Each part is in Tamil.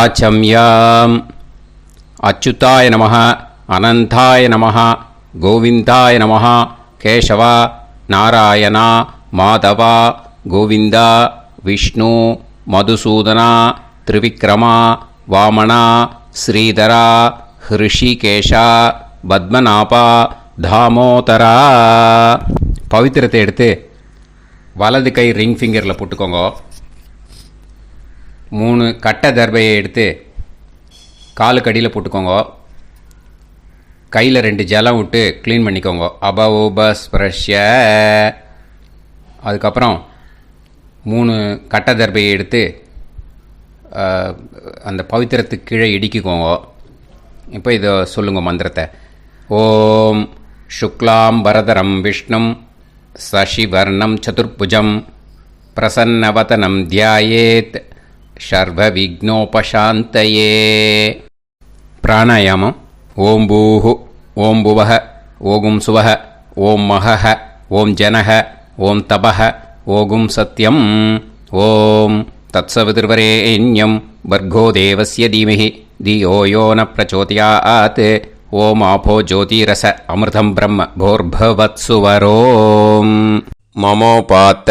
ஆச்சம்யாம். அச்சுதாய நமஹ, அனந்தாய நமஹ, கோவிந்தாய நமஹ, கேசவா, நாராயணா, மாதவா, கோவிந்தா, விஷ்ணு, மதுசூதனா, திரிவிக்ரமா, வாமனா, ஸ்ரீதரா, ஹிருஷிகேஷா, பத்மநாபா, தாமோதரா. பவித்திரத்தை எடுத்து வலது கை ரிங் ஃபிங்கரில் போட்டுக்கோங்க. 3 கட்டை தர்பையை எடுத்து காலுக்கடியில் போட்டுக்கோங்க. கையில் 2 ஜலம் விட்டு க்ளீன் பண்ணிக்கோங்க. அபவோபஸ்பிரஷ்ய. அதுக்கப்புறம் 3 கட்டை தர்பையை எடுத்து அந்த பவித்திரத்துக்கு கீழே இடிக்கிக்கோங்க. இப்போ இதை சொல்லுங்க மந்திரத்தை. ஓம் சுக்லாம் வரதரம் விஷ்ணும் சசிவர்ணம் சதுர்புஜம் பிரசன்னவதனம் தியாயேத் சர்வ விக்னோபசாந்தயே. பிராணாயாமம். ஓம் பூஹு, ஓம் புவஹ, ஓகும் சுவஹ, ஓம் மஹஹ, ஓம் ஜனஹ, ஓம் தபஹ, ஓகும் சத்யம். ஓம் தத்சவிதுர்வரேண்யம் வர்கோ தேவஸ்ய தீமஹி தியோ யோ ந பிரச்சோதயாத். ஓம் ஆபோ ஜோதிரச அமிர்தம் பிரம்ம போர்பவத்சுவரோம். மமோபாத்த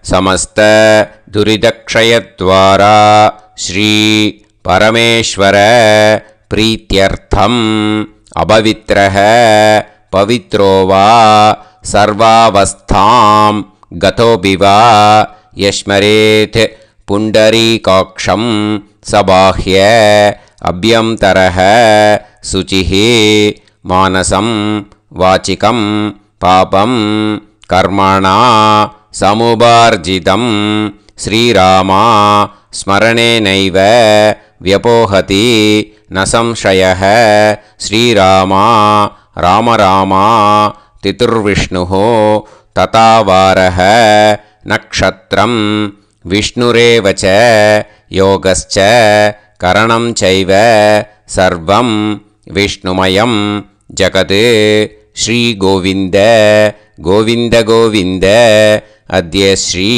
சமஸ்த துரிதக்ஷயத்வாரா ஸ்ரீ பரமேஸ்வர பிரீத்யர்த்தம் அபவித்ரஹ பவித்ரோ வா சர்வாவஸ்தாம் கதோபிவா யஸ்மரேத் புண்டரீகாக்ஷம் சபாஹ்ய அப்யந்தரஹ சுச்சிஹ மானசம் வாச்சிகம் பாபம் கர்மணா சமுபார்ஜிதம் ஸ்ரீராமா ஸ்மரணேனைவ வ்யபோஹதி ந சம்சயः. ஸ்ரீராமா ராம ராமா திதுர்விஷ்ணுः ததாவாரः நக்ஷத்ரம் விஷ்ணுரேவ ச யோகஸ்ச கரணம் சைவ சர்வம் விஷ்ணுமயம் ஜகத். ஸ்ரீ கோவிந்த கோவிந்த கோவிந்த. அத்ய ஸ்ரீ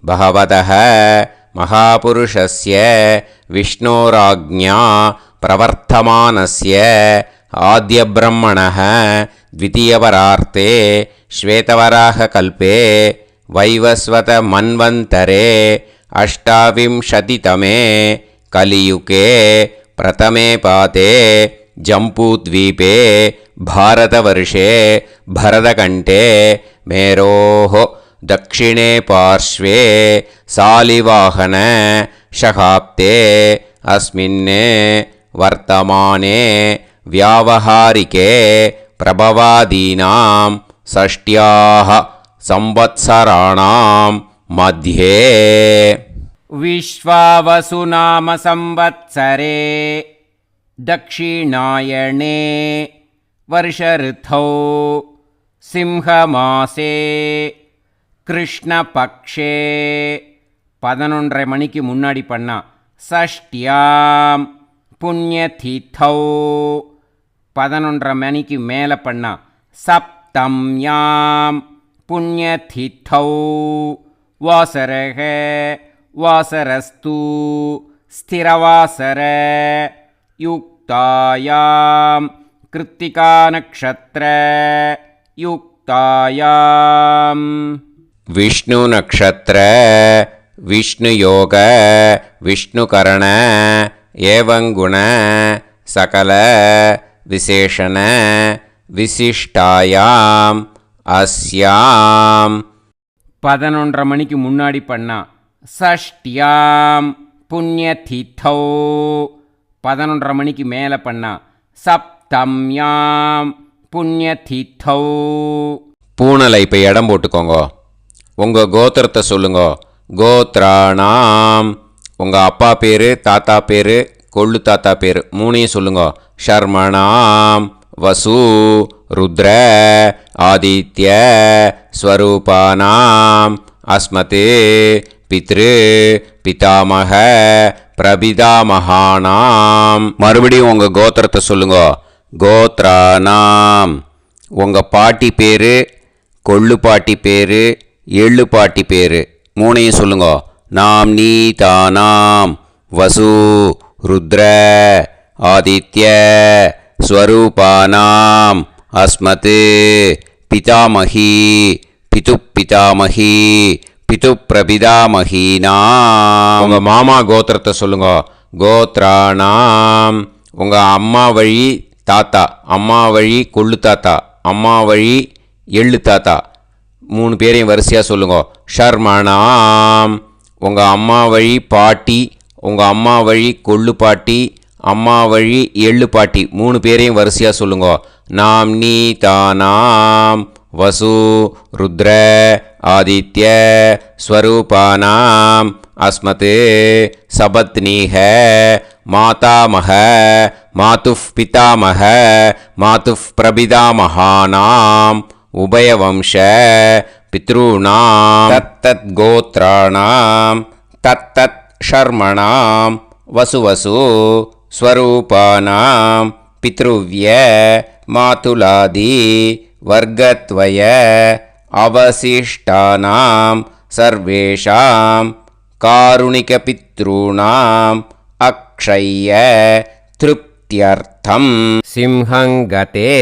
பகவதः மகாபுருஷஸ்ய விஷ்ணோராஜ்ஞா பிரவர்த்தமானஸ்ய ஆத்யப்ரஹ்மணः த்விதீயவரார்த்தே ஸ்வேதவராககல்பே வைவஸ்வத மன்வந்தரே அஷ்டாவிம்சதிதமே கலியுகே பிரதமே பாதே ஜம்பூத்வீபே பாரதவர்ஷே பரதகண்டே மேரோः दक्षिणे पार्श्वे सालिवाहन शकाब्दे अस्मिन् वर्तमाने व्यावहारिके प्रभवादीनां षष्ट्याः संवत्सराणां मध्ये विश्वावसुनाम संवत्सरे दक्षिणायणे वर्षऋतौ सिंहमासे கிருஷ்ணபக்ஷே 11:30 மணிக்கு முன்னாடி பண்ணா. சஷ்டியாம் புண்ணியதிதௌ 11:30 மணிக்கு மேலே பண்ணா. சப்தம்யாம் புண்ணியதிதௌ வாசரக வாசரஸ்து ஸ்திரவாசர யுக்தாயாம் கிருத்திகா நக்ஷத்ர யுக்தாயாம் विष्णु नक्षत्र विष्णु योग विष्णु करण एवं गुण सकल विशेषण विशिष्टायाम अस्याम 11:30 மணிக்கு முன்னாடி பண்ணா. சஷ்டியாம் புண்ணியதிதௌ 11:30 மணிக்கு மேலே பண்ணா. சப்தம்யாம் புண்ணியதிதௌ. பூனலை இப்போ இடம் போட்டுக்கோங்க. உங்கள் கோத்திரத்தை சொல்லுங்க. கோத்ராணாம் உங்கள் அப்பா பேர், தாத்தா பேர், கொள்ளு தாத்தா பேர் 3ஐயும் சொல்லுங்க. ஷர்மணாம் வசு ருத்ர ஆதித்ய ஸ்வரூபானாம் அஸ்மதே பித்ரு பிதாமக பிரபிதாமகானாம். மறுபடியும் உங்கள் கோத்திரத்தை சொல்லுங்க. கோத்ராணாம் உங்கள் பாட்டி பேர், கொள்ளு பாட்டி பேர், எள்ளு பாட்டி பேர் 3ஐயும் சொல்லுங்க. நாம் நீ தானாம் வசு ருத்ர ஆதித்ய ஸ்வரூபானாம் அஸ்மத் பிதாமகி பிதுப்பிதாமகி பிதுப்பிரபிதாமகீனாம். உங்கள் மாமா கோத்திரத்தை சொல்லுங்க. கோத்ரானாம் உங்கள் அம்மா வழி தாத்தா, அம்மா வழி கொள்ளு தாத்தா, அம்மா வழி எள்ளு தாத்தா, 3 பேரையும் வரிசையாக சொல்லுங்க. ஷர்மணாம் உங்கள் அம்மா வழி பாட்டி, உங்கள் அம்மா வழி கொள்ளு பாட்டி, அம்மா வழி எள்ளு பாட்டி, 3 பேரையும் வரிசையாக சொல்லுங்க. நாம் நீ தானாம் வசு ருத்ர ஆதித்ய ஸ்வரூபானாம் அஸ்மத் சபத்னீஹ மாதாமஹ மாதுஃப் பிதாமஹ மாதுஃப் பிரபிதாமஹானாம் உபயவம்ச பித்ருணாம் தத்தத் கோத்ராணாம் தத்தத் ஷர்மணாம் வசுவசு ஸ்வரூபானாம் பித்ருவ்ய மாதுலாதி வர்கத்வய அவசிஷ்டானாம் சர்வேஷாம் காருணிகபித்ருணாம் அக்ஷய்ய திருப்தியர்த்தம் சிம்ஹங்கதே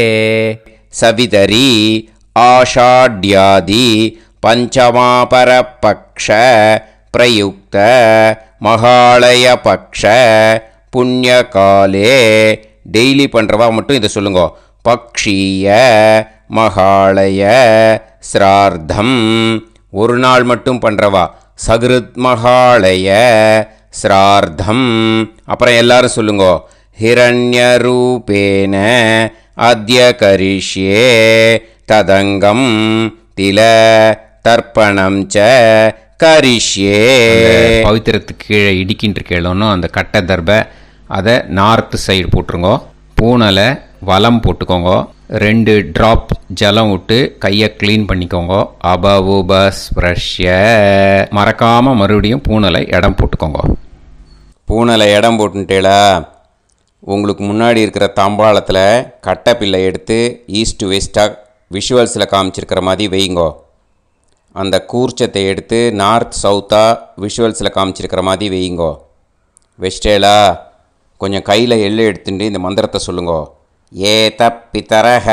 சவிதரி ஆஷாட்யாதி பஞ்சமாபரபக்ஷ பிரயுக்த மகாலய பக்ஷ புண்ணியகாலே. டெய்லி பண்ணுறவா மட்டும் இதை சொல்லுங்க. பக்ஷீய மகாலய ஸ்ரார்த்தம். ஒரு நாள் மட்டும் பண்ணுறவா சகிருத் மகாலய ஸ்ரார்த்தம். அப்புறம் எல்லாரும் சொல்லுங்க. ஹிரண்யரூபேன அத்ய கரிஷ்யே ததங்கம் தில தர்ப்பணம் ச கரிஷ்யே. பவித்திரத்துக்கு கீழே இடிக்கின்ற கேளோன்னு அந்த கட்டை தர்பை அதை நார்த்து சைடு போட்டுருங்கோ. பூனலை வலம் போட்டுக்கோங்க. 2 ட்ராப் ஜலம் விட்டு கையை க்ளீன் பண்ணிக்கோங்க. அபவுபஸ்ப்ரஷ்ய. மறக்காமல் மறுபடியும் பூனலை இடம் போட்டுக்கோங்க. பூனலை இடம் போட்டுட்டேளா, உங்களுக்கு முன்னாடி இருக்கிற தாம்பாளத்தில் கட்டை பிள்ளை எடுத்து ஈஸ்ட் வெஸ்ட்டாக விஷுவல்ஸில் காமிச்சிருக்கிற மாதிரி வைங்கோ. அந்த கூர்ச்சத்தை எடுத்து நார்த் சவுத்தாக விஷுவல்ஸில் காமிச்சிருக்கிற மாதிரி வைங்கோ. வெஸ்டேலா கொஞ்சம் கையில் எள்ளு எடுத்துட்டு இந்த மந்திரத்தை சொல்லுங்கோ. ஏத பிதரஹ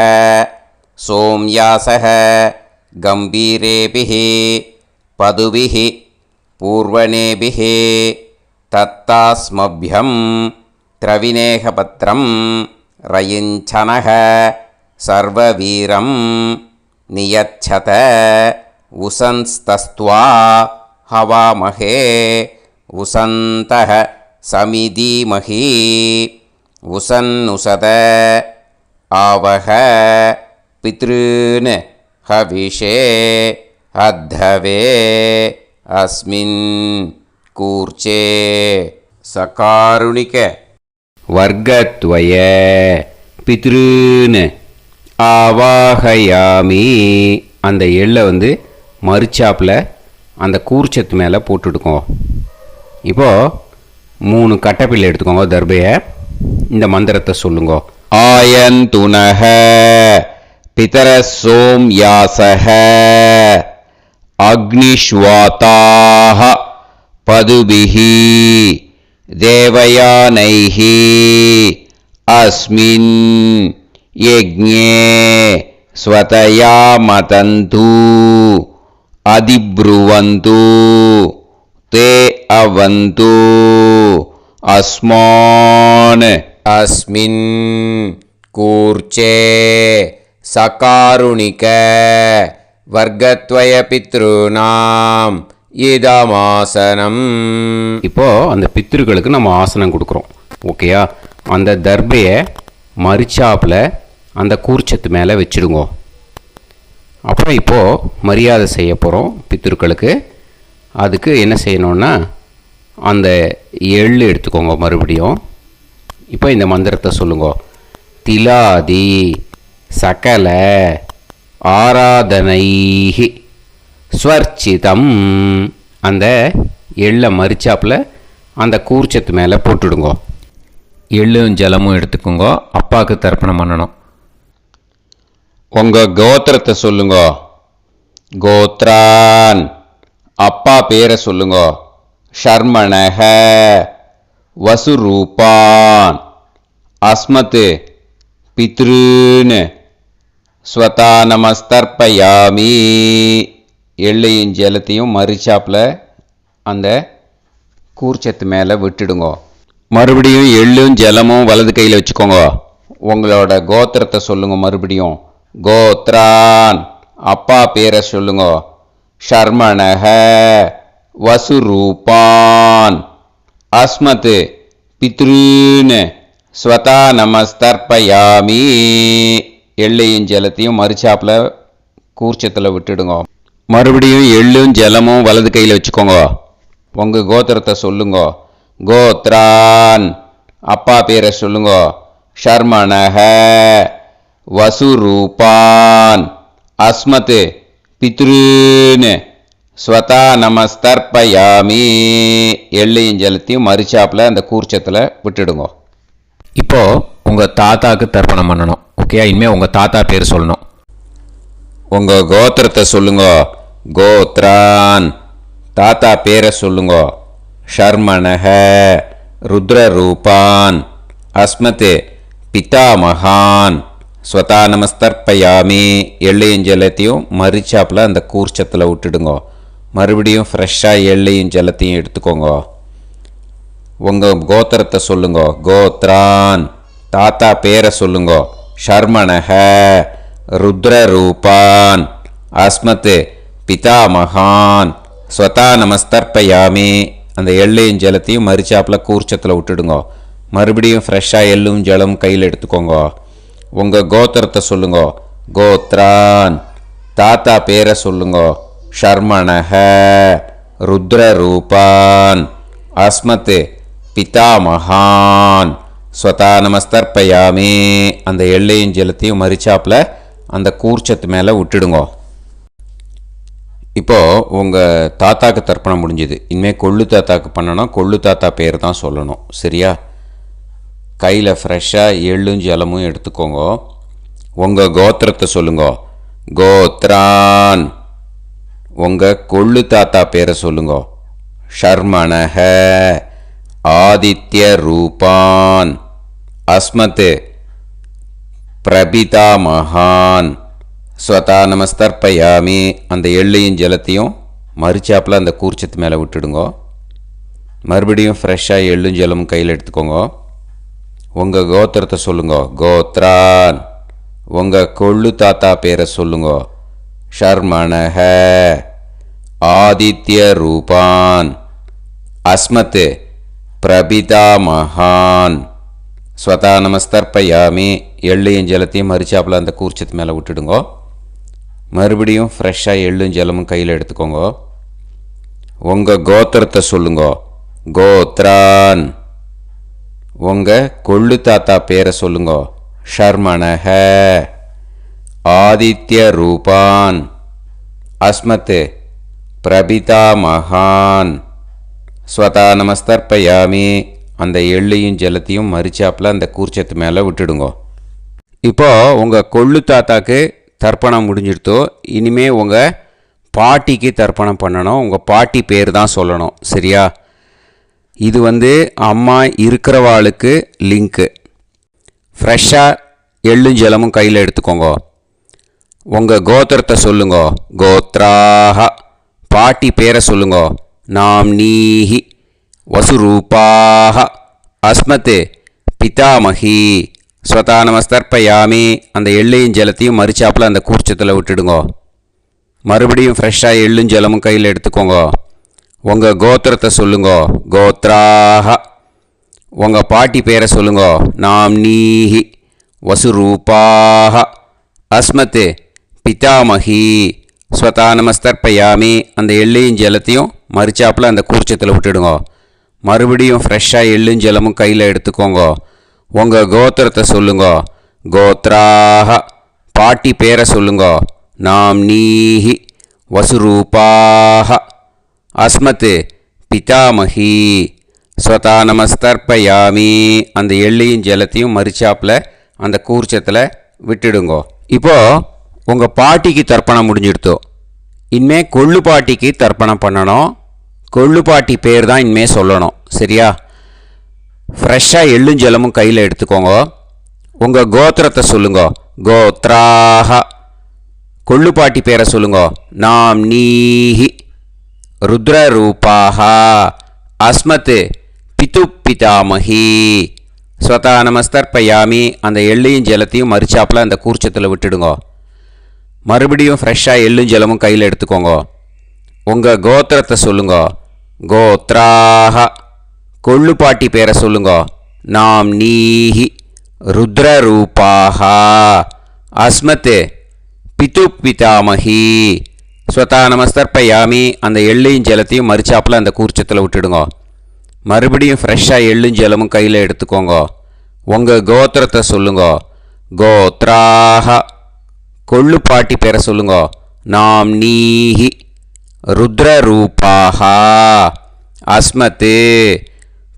சோம்யாசஹ கம்பீரேபிஹி பதுபிஹி பூர்வணேபிஹி தத்தாஸ்மப்யம் திரவிநேகபத்ரம் ரயிஞ்சனஹ சர்வவீரம் நியச்சத உசன்ஸ்தஸ்த்வா ஹவாமஹே உசந்தஹ சமிதீமஹி உசன்னுசத ஆவஹ பித்ருன் ஹவிஷே அத்தவே அஸ்மின் கூர்ச்சே சகாருணிக வர்கத்வய பித்ருன் ஆவாஹயாமி. அந்த எள்ளை மறுச்சாப்பில் அந்த கூர்ச்சத்து மேலே போட்டுடுக்கோங்க. இப்போது 3 கட்டப்பிள்ளை எடுத்துக்கோங்க. தர்பையை இந்த மந்திரத்தை சொல்லுங்க. ஆயந்துனஹ பிதர சோம்யாசஹ அக்னிஷ்வாதாஹ பதுபிஹி தேவயானைஹி அஸ்மின் யஜ்ஞே ஸ்வதயா மதந்து அதிப்ருவந்து தே அவது அஸ்மான் அஸ்மின் கூர்ச்சே சகாருணிக வர்கத்வய பித்ருநாம் இதமாசனம். இப்போது அந்த பித்ருக்களுக்கு நம்ம ஆசனம் கொடுக்குறோம். ஓகேயா? அந்த தர்பையை மரிச்சாப்பில் அந்த கூர்ச்சத்து மேலே வச்சுடுங்க. அப்புறம் இப்போது மரியாதை செய்ய போகிறோம் பித்ருக்களுக்கு. அதுக்கு என்ன செய்யணுன்னா அந்த எள்ளு எடுத்துக்கோங்க. மறுபடியும் இப்போ இந்த மந்திரத்தை சொல்லுங்க. திலாதி சகல ஆராதனைஹி ஸ்வர்ச்சிதம். அந்த எள்ளை மரிச்சாப்பில் அந்த கூர்ச்சத்து மேலே போட்டுடுங்க. எள்ளும் ஜலமும் எடுத்துக்கோங்க. அப்பாவுக்கு தர்ப்பணம் பண்ணணும். உங்கள் கோத்திரத்தை சொல்லுங்க. கோத்ரான் அப்பா பேரை சொல்லுங்க. ஷர்மணஹ வசுரூபான் அஸ்மத் பித்ருன் ஸ்வதா நமஸ்தர்ப்பயாமி. எள்ளையும் ஜலத்தையும் மறிச்சாப்பில் அந்த கூர்ச்சத்து மேலே விட்டுடுங்கோ. மறுபடியும் எள்ளும் ஜலமும் வலது கையில் வச்சுக்கோங்க. உங்களோட கோத்திரத்தை சொல்லுங்க. மறுபடியும் கோத்ரான் அப்பா பேரை சொல்லுங்க. ஷர்மணஹ வசுரூபான் அஸ்மத் பித்ருன் ஸ்வதா நமஸ்தர்ப்பயாமி. எள்ளையும் ஜலத்தையும் மறுச்சாப்பில் கூர்ச்சத்தில் விட்டுடுங்க. மறுபடியும் எள்ளும் ஜலமும் வலது கையில் வச்சுக்கோங்க. உங்கள் கோத்திரத்தை சொல்லுங்க. கோத்ரான் அப்பா பேரை சொல்லுங்க. ஷர்மணஹ வசுரூபான் அஸ்மத் பித்ருன் ஸ்வதா நமஸ்தர்ப்பயாமி. எள்ளையும் ஜலத்தையும் மறிச்சாப்பில் அந்த கூர்ச்சத்தில் விட்டுடுங்க. இப்போது உங்கள் தாத்தாவுக்கு தர்ப்பணம் பண்ணணும். ஓகே, இனிமேல் உங்கள் தாத்தா பேர் சொல்லணும். உங்கள் கோத்திரத்தை சொல்லுங்க. கோத்ரான் தாத்தா பேரை சொல்லுங்க. ஷர்மணஹ ருத்ரரூபான் அஸ்மத் பிதாமகான் ஸ்வதா நமஸ்தர்ப்பயாமி. எள்ளையும் ஜலத்தையும் மறிச்சாப்பில் அந்த கூர்ச்சத்தில் விட்டுடுங்க. மறுபடியும் ஃப்ரெஷ்ஷாக எள்ளையும் ஜலத்தையும் எடுத்துக்கோங்க. உங்கள் கோத்திரத்தை சொல்லுங்க. கோத்ரான் தாத்தா பேரை சொல்லுங்க. ஷர்மணஹ ருத்ரரூபான் அஸ்மத் பிதாமகான் ஸ்வதா நமஸ்தர்ப்பயாமி. அந்த எள்ளையும் ஜலத்தையும் மறிச்சாப்பில் கூர்ச்சத்தில் விட்டுடுங்க. மறுபடியும் ஃப்ரெஷ்ஷாக எள்ளும் ஜலம் கையில் எடுத்துக்கோங்க. உங்கள் கோத்திரத்தை சொல்லுங்க. கோத்ரான் தாத்தா பேரை சொல்லுங்க. ஷர்மணஹ ருத்ரரூபான் அஸ்மத் பிதாமகான் ஸ்வதா நமஸ்தர்ப்பயாமி. அந்த எள்ளையும் ஜலத்தையும் மறிச்சாப்பில் அந்த கூர்ச்சத்து மேலே விட்டுடுங்க. இப்போது உங்கள் தாத்தாக்கு தர்ப்பணம் முடிஞ்சுது. இனிமேல் கொள்ளு தாத்தாக்கு பண்ணணும். கொள்ளு தாத்தா பேர் தான் சொல்லணும். சரியா? கையில் ஃப்ரெஷ்ஷாக எள்ளும் ஜலமும் எடுத்துக்கோங்க. உங்கள் கோத்திரத்தை சொல்லுங்க. கோத்ரான் உங்கள் கொள்ளு தாத்தா பேரை சொல்லுங்க. ஷர்மணஹ ஆதித்ய ரூபான் அஸ்மத் பிரபிதாமகான் ஸ்வதா நமஸ்தர்ப்பயாமி. அந்த எள்ளையும் ஜலத்தையும் மறிச்சாப்பில் அந்த கூர்ச்சத்து மேலே விட்டுடுங்க. மறுபடியும் ஃப்ரெஷ்ஷாக எள்ளும் ஜலமும் கையில் எடுத்துக்கோங்க. உங்கள் கோத்திரத்தை சொல்லுங்க. கோத்ரான் உங்கள் கொள்ளு தாத்தா பேரை சொல்லுங்க. ஷர்மணஹ ஆதித்ய ரூபான் அஸ்மத் பிரபிதாமகான் ஸ்வதா நமஸ்தர்ப்பயாமி. எள்ளையும் ஜலத்தையும் மறிச்சாப்பில் அந்த கூர்ச்சத்து மேலே விட்டுடுங்க. மறுபடியும் ஃப்ரெஷ்ஷாக எள்ளும் ஜலமும் கையில் எடுத்துக்கோங்க. உங்கள் கோத்திரத்தை சொல்லுங்க. கோத்ரான் உங்கள் கொள்ளு தாத்தா பேரை சொல்லுங்க. ஷர்மணஹ ஆதித்ய ரூபான் அஸ்மத் பிரபிதாமகான் ஸ்வதா நமஸ்தர்ப்பயாமி. அந்த எள்ளையும் ஜலத்தையும் மறிச்சாப்பில் அந்த கூர்ச்சத்து மேலே விட்டுடுங்க. இப்போது உங்கள் கொள்ளு தாத்தாக்கு தர்ப்பணம் முடிஞ்சிடுத்தோ. இனிமே உங்கள் பாட்டிக்கு தர்ப்பணம் பண்ணணும். உங்கள் பாட்டி பேர் தான் சொல்லணும். சரியா? இது அம்மா இருக்கிறவாளுக்கு லிங்க்கு. ஃப்ரெஷ்ஷாக எள்ளும் ஜலமும் கையில் எடுத்துக்கோங்க. உங்கள் கோத்திரத்தை சொல்லுங்க. கோத்ராஹ பாட்டி பேரை சொல்லுங்க. நாம்னீஹி வசுரூபாஹ அஸ்மத் பிதாமகி ஸ்வதா நமஸ்தர்ப்பயாமி. அந்த எள்ளையும் ஜலத்தையும் மறிச்சாப்பில் அந்த கூர்ச்சத்தில் விட்டுடுங்க. மறுபடியும் ஃப்ரெஷ்ஷாக எள்ளும் ஜலமும் கையில் எடுத்துக்கோங்க. உங்கள் கோத்திரத்தை சொல்லுங்க. கோத்ராஹ உங்கள் பாட்டி பேரை சொல்லுங்க. நாம்னீஹி வசுரூபாஹ அஸ்மத் பிதாமகி ஸ்வதா நமஸ்தர்ப்பயாமி. அந்த எள்ளையும் ஜலத்தையும் மறிச்சாப்பில் அந்த கூர்ச்சத்தில் விட்டுடுங்க. மறுபடியும் ஃப்ரெஷ்ஷாக எள்ளும் ஜலமும் கையில் எடுத்துக்கோங்க. உங்கள் கோத்திரத்தை சொல்லுங்க. கோத்ராஹ பாட்டி பேரை சொல்லுங்க. நாம்னீஹி வசுரூபாஹ அஸ்மத் பிதாமகி ஸ்வதா நமஸ்தர்ப்பயாமி. அந்த எள்ளையும் ஜலத்தையும் மறிச்சாப்பில் அந்த கூர்ச்சத்தில் விட்டுடுங்க. இப்போது உங்கள் பாட்டிக்கு தர்ப்பணம் முடிஞ்சிடுத்தோ. இனிமே கொள்ளு பாட்டிக்கு தர்ப்பணம் பண்ணணும். கொள்ளு பாட்டி பேர் தான் இனிமேல் சொல்லணும். சரியா? ஃப்ரெஷ்ஷாக எள்ளும் ஜலமும் கையில் எடுத்துக்கோங்க. உங்கள் கோத்திரத்தை சொல்லுங்க. கோத்ராஹ. கொள்ளுப்பாட்டி பேரை சொல்லுங்க. நாம் நீஹி. ருத்ரரூபாஹ. அஸ்மத் பிது பிதாமஹி. ஸ்வதா நமஸ்தர்ப்பயாமி. அந்த எள்ளையும் ஜலத்தையும் மறிச்சாப்பில் அந்த கூர்ச்சத்தில் விட்டுடுங்க. மறுபடியும் ஃப்ரெஷ்ஷாக எள்ளும் ஜலமும் கையில் எடுத்துக்கோங்க. உங்கள் கோத்திரத்தை சொல்லுங்க. கோத்ராஹ. கொள்ளுப்பாட்டி பேரை சொல்லுங்க. நாம் நீஹி. ருத்ரரூபாஹ. அஸ்மத் பிது பிதாமஹி. ஸ்வதா நமஸ்தர்ப்பயாமி. அந்த எள்ளையும் ஜலத்தையும் மறிச்சாப்பில் அந்த கூர்ச்சத்தில் விட்டுடுங்க. மறுபடியும் ஃப்ரெஷ்ஷாக எள்ளும் ஜலமும் கையில் எடுத்துக்கோங்க. உங்கள் கோத்திரத்தை சொல்லுங்க. கோத்ராஹ. கொள்ளுப்பாட்டி பேரை சொல்லுங்க. நாம் நீஹி. ருத்ரரூபாஹ. அஸ்மத்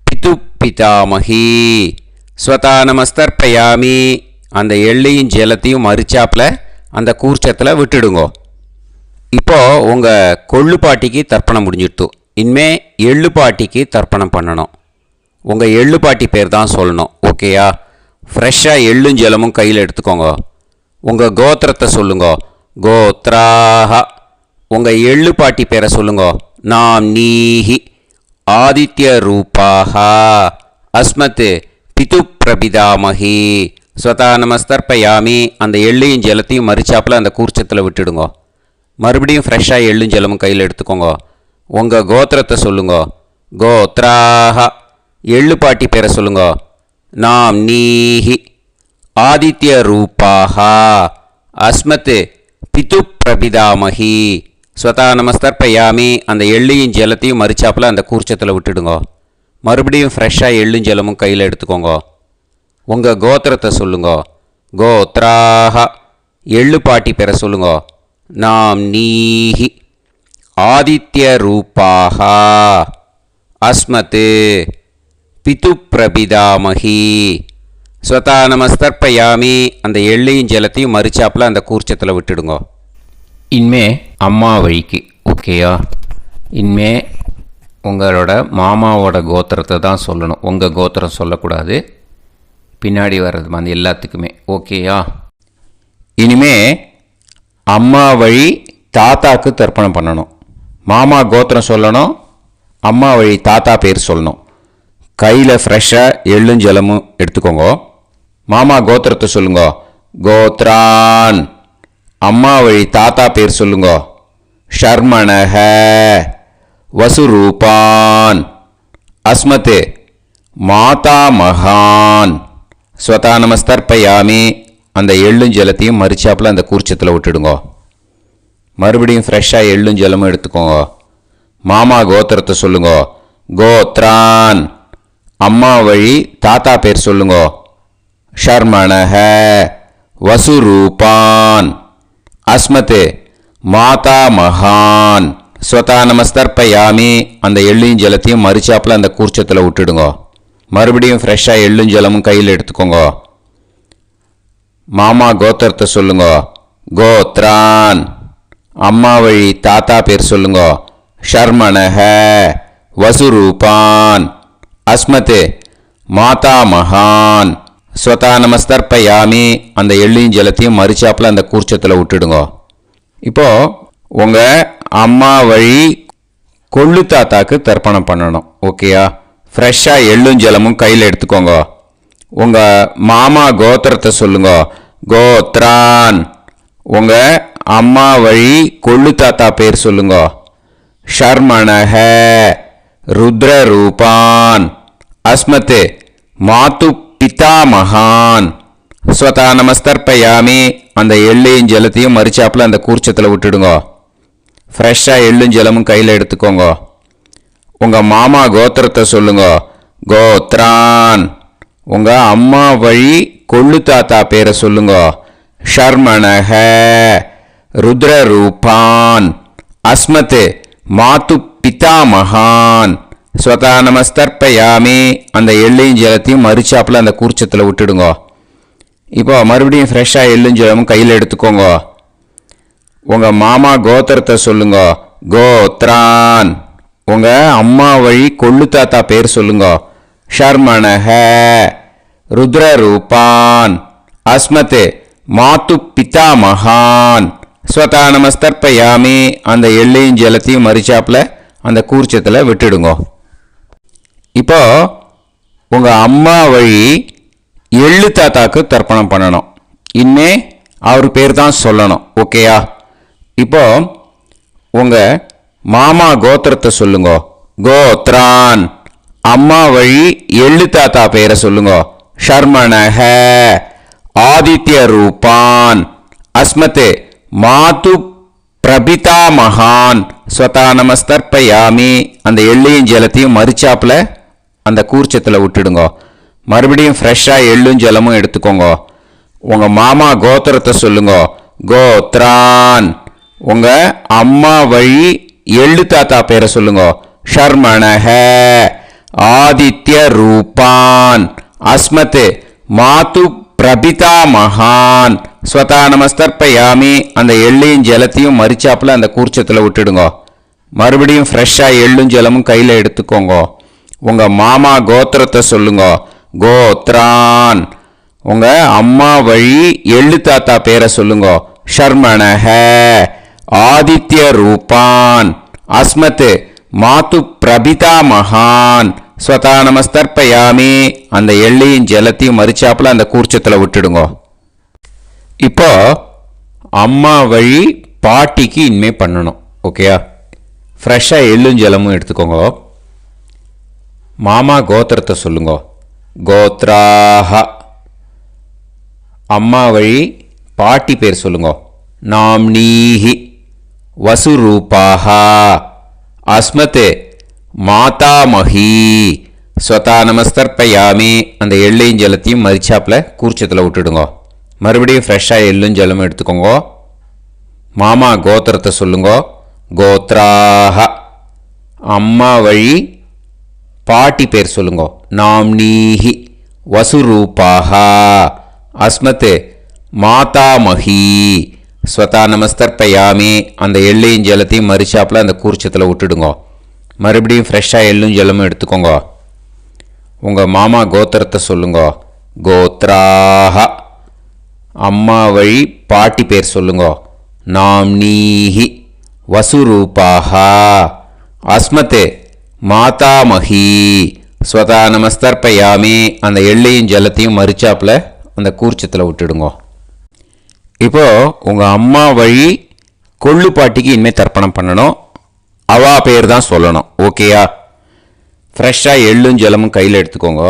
பிது பிதாமஹி. ஸ்வதா நமஸ்தர்ப்பயாமி. அந்த எள்ளையும் ஜலத்தையும் மறிச்சாப்பில் அந்த கூர்ச்சத்தில் விட்டுடுங்க. இப்போது உங்கள் கொள்ளுப்பாட்டிக்கு தர்ப்பணம் முடிஞ்சிடுத்து. இனிமே எள்ளுப்பாட்டிக்கு தர்ப்பணம் பண்ணணும். உங்கள் எள்ளுப்பாட்டி பேர் தான் சொல்லணும். ஓகேயா? ஃப்ரெஷ்ஷாக எள்ளும் ஜலமும் கையில் எடுத்துக்கோங்க. உங்கள் கோத்திரத்தை சொல்லுங்க. கோத்ராஹ. உங்கள் எள்ளுப்பாட்டி பேரை சொல்லுங்க. நாம் நீஹி. ஆதித்ய ரூபாஹ. அஸ்மத் பிது பிரபிதாமஹி. ஸ்வதா நமஸ்தர்ப்பயாமி. அந்த எள்ளையும் ஜலத்தையும் மறிச்சாப்பில் அந்த கூர்ச்சத்தில் விட்டுடுங்க. மறுபடியும் ஃப்ரெஷ்ஷாக எள்ளும் ஜலமும் கையில் எடுத்துக்கோங்க. உங்கள் கோத்திரத்தை சொல்லுங்க. கோத்ராஹ. எள்ளுப்பாட்டி பேரை சொல்லுங்க. நாம் நீஹி. ஆதித்ய ரூபாஹ. அஸ்மத் பிது பிரபிதாமஹி. ஸ்வதா நமஸ்தர்ப்பயாமி. அந்த எள்ளையும் ஜலத்தையும் மறிச்சாப்பில் அந்த கூர்ச்சத்தில் விட்டுடுங்க. மறுபடியும் ஃப்ரெஷ்ஷாக எள்ளும் ஜலமும் கையில் எடுத்துக்கோங்க. உங்கள் கோத்திரத்தை சொல்லுங்க. கோத்ராஹ. எள்ளுப்பாட்டி பேரை சொல்லுங்க. நாம் நீஹி. ஆதித்ய ரூபாஹ. அஸ்மத் பிது பிரபிதாமஹி. ஸ்வதா நமஸ்தர்ப்பயாமி. அந்த எள்ளையும் ஜலத்தையும் மறிச்சாப்பில் அந்த கூர்ச்சத்தில் விட்டுடுங்க. இனிமே அம்மா வழிக்கு. ஓகேயா? இனிமே உங்களோட மாமாவோட கோத்திரத்தை தான் சொல்லணும். உங்கள் கோத்திரம் சொல்லக்கூடாது. பின்னாடி வர்றது வந்து எல்லாத்துக்குமே. ஓகேயா? இனிமே அம்மா வழி தாத்தாக்கு தர்ப்பணம் பண்ணணும். மாமா கோத்திரம் சொல்லணும். அம்மா வழி தாத்தா பேர் சொல்லணும். கையில் ஃப்ரெஷ்ஷாக எள்ளும் ஜலமும் எடுத்துக்கோங்க. மாமா கோத்திரத்தை சொல்லுங்க. கோத்ரான். அம்மா வழி தாத்தா பேர் சொல்லுங்க. ஷர்மணஹ. வசுரூபான். அஸ்மத் மாதா மகான். ஸ்வதா நமஸ்தர்ப்பயாமி. அந்த எள்ளும் ஜலத்தையும் மறிச்சாப்பில் அந்த கூர்ச்சத்தில் விட்டுடுங்க. மறுபடியும் ஃப்ரெஷ்ஷாக எள்ளும் ஜலமும் எடுத்துக்கோங்க. மாமா கோத்திரத்தை சொல்லுங்க. கோத்ரான். அம்மா வழி தாத்தா பேர் சொல்லுங்க. ஷர்மணஹ. வசுரூபான். அஸ்மத் மாதா மகான். ஸ்வதா நமஸ்தர்ப்பயாமி. அந்த எள்ளையும் ஜலத்தையும் மறிச்சாப்பில் அந்த கூர்ச்சத்தில் விட்டுடுங்க. மறுபடியும் ஃப்ரெஷ்ஷாக எள்ளும் ஜலமும் கையில் எடுத்துக்கோங்க. மாமா கோத்திரத்தை சொல்லுங்க. கோத்ரான். அம்மா வழி தாத்தா பேர் சொல்லுங்க. ஷர்மணஹ. வசுரூபான். அஸ்மத் மாதா மகான். ஸ்வதா நமஸ்தர்ப்பயாமி. அந்த எள்ளையும் ஜலத்தையும் மறிச்சாப்பில் அந்த கூர்ச்சத்தில் விட்டுடுங்க. இப்போது உங்கள் அம்மா வழி கொள்ளு தாத்தாக்கு தர்ப்பணம் பண்ணணும். ஓகேயா? ஃப்ரெஷ்ஷாக எள்ளும் ஜலமும் கையில் எடுத்துக்கோங்க. உங்கள் மாமா கோத்திரத்தை சொல்லுங்க. கோத்ரான். உங்கள் அம்மா வழி கொள்ளு தாத்தா பேர் சொல்லுங்க. ஷர்மணஹ. ருத்ரரூபான். அஸ்மத் மாது பிதாமகான். ஸ்வதா நமஸ்தர்ப்பயாமி. அந்த எள்ளையும் ஜலத்தையும் மறிச்சாப்பில் அந்த கூர்ச்சத்தில் விட்டுடுங்க. ஃப்ரெஷ்ஷாக எள்ளும் ஜலமும் கையில் எடுத்துக்கோங்க. உங்கள் மாமா கோத்திரத்தை சொல்லுங்க. கோத்ரான். உங்கள் அம்மா வழி கொள்ளு தாத்தா பேரை சொல்லுங்க. ஷர்மணஹ. ருத்ரரூபான். அஸ்மத் மாது பிதாமகான். ஸ்வதா நமஸ்தர்ப்பயாமி. அந்த எள்ளையும் ஜலத்தையும் மறிச்சாப்பில் அந்த கூர்ச்சத்தில் விட்டுடுங்க. இப்போ மறுபடியும் ஃப்ரெஷ்ஷாக எள்ளும் ஜலமும் கையில் எடுத்துக்கோங்க. உங்கள் மாமா கோத்திரத்தை சொல்லுங்க. கோத்ரான். உங்கள் அம்மா வழி கொள்ளு தாத்தா பேர் சொல்லுங்க. ஷர்மணஹ ருத்ரரூபான் அஸ்மத் மாது பிதாமகான் ஸ்வதா நமஸ்தர்ப்பயாமி. அந்த எள்ளையும் ஜலத்தையும் மறிச்சாப்புல அந்த கூர்ச்சத்தில் விட்டுடுங்க. இப்போ உங்கள் அம்மா வழி எள்ளு தாத்தாக்கு தர்ப்பணம் பண்ணணும். இனிமே அவர் பேர் தான் சொல்லணும். ஓகேயா? இப்போ உங்கள் மாமா கோத்திரத்தை சொல்லுங்க. கோத்ரான். அம்மா வழி எள்ளு தாத்தா பேரை சொல்லுங்க. ஷர்மணஹ ஆதித்ய ரூபான் அஸ்மத் மாது பிரபிதாமகான் ஸ்வதா நமஸ்தர்ப்பயாமி. அந்த எள்ளையும் ஜலத்தையும் மறிச்சாப்புல அந்த கூர்ச்சத்தில் விட்டுடுங்க. மறுபடியும் ஃப்ரெஷ்ஷாக எள்ளும் ஜலமும் எடுத்துக்கோங்க. உங்கள் மாமா கோத்திரத்தை சொல்லுங்க. கோத்ரான். உங்கள் அம்மா வழி எள்ளு தாத்தா பேரை சொல்லுங்க. ஷர்மணஹ ஆதித்ய ரூபான் அஸ்மத் மாது பிரபிதாமகான் ஸ்வதா நமஸ்தர்ப்பயாமி. அந்த எள்ளையும் ஜலத்தையும் மறிச்சாப்புல அந்த கூர்ச்சத்தில் விட்டுடுங்க. மறுபடியும் ஃப்ரெஷ்ஷாக எள்ளும் ஜலமும் கையில் எடுத்துக்கோங்க. உங்கள் மாமா கோத்திரத்தை சொல்லுங்க. கோத்ரான். உங்கள் அம்மா வழி எள்ளு தாத்தா பேரை சொல்லுங்க. ஷர்மணஹ ஆதித்ய ரூபான் அஸ்மத் மாது பிரபிதாமகான் ஸ்வதா நமஸ்தர்ப்பயாமி. அந்த எள்ளையும் ஜலத்தையும் மறிச்சாப்புல அந்த கூர்ச்சத்தில் விட்டுடுங்க. இப்போ அம்மா வழி பாட்டிக்கு இனிமே பண்ணணும். ஓகேயா? ஃப்ரெஷ்ஷாக எள்ளும் ஜலமும் எடுத்துக்கோங்க. மாமா கோத்திரத்தை சொல்லுங்க. கோத்ராஹ. அம்மா வழி பாட்டி பேர் சொல்லுங்க. நாம்னீஹி வசுரூபாஹ அஸ்மத் மாதாமஹி ஸ்வதா நமஸ்தர்ப்பயாமி. அந்த எள்ளையும் ஜலத்தையும் மறிச்சாப்புல கூர்ச்சத்தில் விட்டுடுங்க. மறுபடியும் ஃப்ரெஷ்ஷாக எள்ளும் ஜலமும் எடுத்துக்கோங்க. மாமா கோத்திரத்தை சொல்லுங்க. கோத்ராஹ. அம்மா வழி பாட்டி பேர் சொல்லுங்க. நாம்னீஹி வசுரூபாஹ அஸ்மத் மாதாமஹி ஸ்வதா நமஸ்தர்ப்பயாமி. அந்த எள்ளையும் ஜலத்தையும் மறிச்சாப்புல அந்த கூர்ச்சத்தில் விட்டுடுங்க. மறுபடியும் ஃப்ரெஷ்ஷாக எள்ளும் ஜலமும் எடுத்துக்கோங்க. உங்கள் மாமா கோத்திரத்தை சொல்லுங்க. கோத்ராஹ. அம்மா வழி பாட்டி பேர் சொல்லுங்க. நாம்னீஹி வசுரூபாஹ அஸ்மத் மாதாமஹி ஸ்வதா நமஸ்தர்ப்பயாமி. அந்த எள்ளையும் ஜலத்தையும் மறிச்சாப்புல அந்த கூர்ச்சத்தில் விட்டுடுங்க. இப்போ உங்கள் அம்மா வழி கொள்ளு பாட்டிக்கு இனிமேல் தர்ப்பணம் பண்ணணும். அவா பேர் தான் சொல்லணும். ஓகேயா? ஃப்ரெஷ்ஷாக எள்ளும் ஜலமும் கையில் எடுத்துக்கோங்க.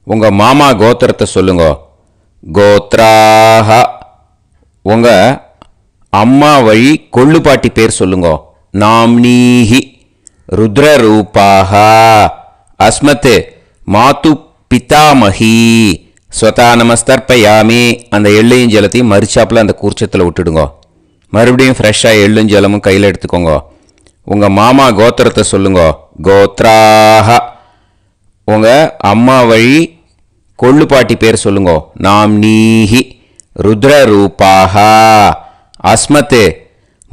உங்கள் மாமா கோத்திரத்தை சொல்லுங்க. கோத்ராஹ. உங்கள் அம்மா வழி கொள்ளு பாட்டி பேர் சொல்லுங்க. நாம்னீஹி ருத்ரரூபாஹ அஸ்மத் மாது பிதாமஹி ஸ்வதா நமஸ்தர்ப்பயாமி. அந்த எள்ளையும் ஜலத்தையும் மறிச்சாப்புல அந்த கூர்ச்சத்தில் விட்டுடுங்க. மறுபடியும் ஃப்ரெஷ்ஷாக எள்ளும் ஜலமும் கையில் எடுத்துக்கோங்க. உங்கள் மாமா கோத்திரத்தை சொல்லுங்க. கோத்ராஹ. உங்கள் அம்மா வழி கொள்ளு பாட்டி பேர் சொல்லுங்க. நாம்னீஹி ருத்ரரூபாஹ அஸ்மத்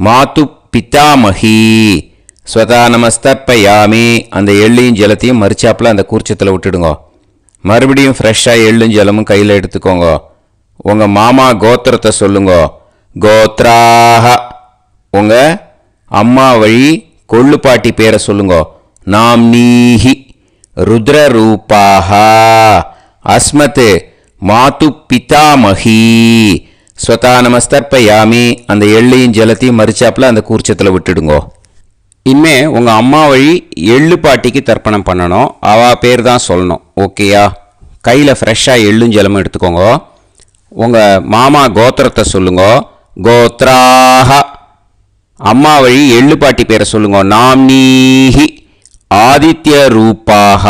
மாது பிதாமஹி ஸ்வதா நமஸ்தர்ப்பயாமி. அந்த எள்ளையும் ஜலத்தையும் மறிச்சாப்புல அந்த கூர்ச்சத்தில் விட்டுடுங்க. மறுபடியும் ஃப்ரெஷ்ஷாக எள்ளும் ஜலமும் கையில் எடுத்துக்கோங்க. உங்கள் மாமா கோத்திரத்தை சொல்லுங்க. கோத்ராஹ. உங்கள் அம்மா வழி கொள்ளு பாட்டி பேரை சொல்லுங்க. நாம்னீஹி ருத்ரரூபாஹ அஸ்மத் மாது பிதாமஹி ஸ்வதா நமஸ்தர்ப்பயாமி. அந்த எள்ளையும் ஜலத்தையும் மறிச்சாப்புல அந்த கூர்ச்சத்தில் விட்டுடுங்க. இனிமே உங்கள் அம்மா வழி எள்ளு பாட்டிக்கு தர்ப்பணம் பண்ணணும். அவா பேர் தான் சொல்லணும். ஓகேயா? கையில் ஃப்ரெஷ்ஷாக எள்ளும் ஜலமும் எடுத்துக்கோங்க. உங்கள் மாமா கோத்திரத்தை சொல்லுங்க. கோத்ராஹ. அம்மா வழி எள்ளு பாட்டி பேரை சொல்லுங்க. நாம்னீஹி ஆதித்ய ரூபாஹ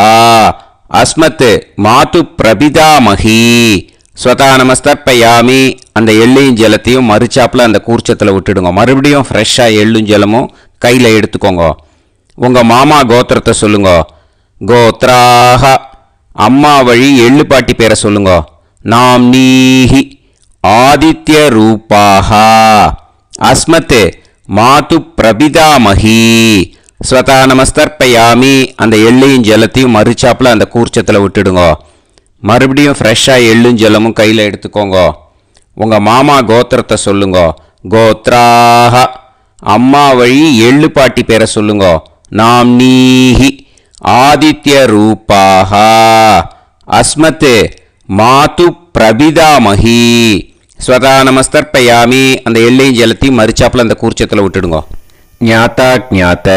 அஸ்மத் மாது பிரபிதாமஹி ஸ்வதா நமஸ்தர்ப்பயாமி. அந்த எள்ளையும் ஜலத்தையும் மறிச்சாப்புல அந்த கூர்ச்சத்தில் விட்டுடுங்க. மறுபடியும் ஃப்ரெஷ்ஷாக எள்ளும் ஜலமும் கையில் எடுத்துக்கோங்க. உங்கள் மாமா கோத்திரத்தை சொல்லுங்க. கோத்ராஹ. அம்மா வழி எள்ளு பாட்டி பேரை சொல்லுங்க. நாம்னீஹி ஆதித்ய ரூபாஹ அஸ்மத் மாது பிரபிதாமஹி ஸ்வதா நமஸ்தர்ப்பயாமி அந்த எள்ளையும் ஜலத்தையும் மறுச்சாப்பில் அந்த கூர்ச்சத்தில் விட்டுடுங்க. மறுபடியும் ஃப்ரெஷ்ஷாக எள்ளும் ஜலமும் கையில் எடுத்துக்கோங்க. உங்கள் மாமா கோத்திரத்தை சொல்லுங்க. கோத்ராக அம்மா வழி எள்ளு பாட்டி பேரை சொல்லுங்க. நாம் நீஹி ஆதித்ய ரூபாக அஸ்மத் மாது பிரபிதாமஹி. ஸ்வதா நமஸ்தர்ப்பயாமி அந்த எள்ளையும் ஜலத்தையும் மறுச்சாப்பில் அந்த கூர்ச்சத்தில் விட்டுடுங்க. ஞாத்தா ஜாத்த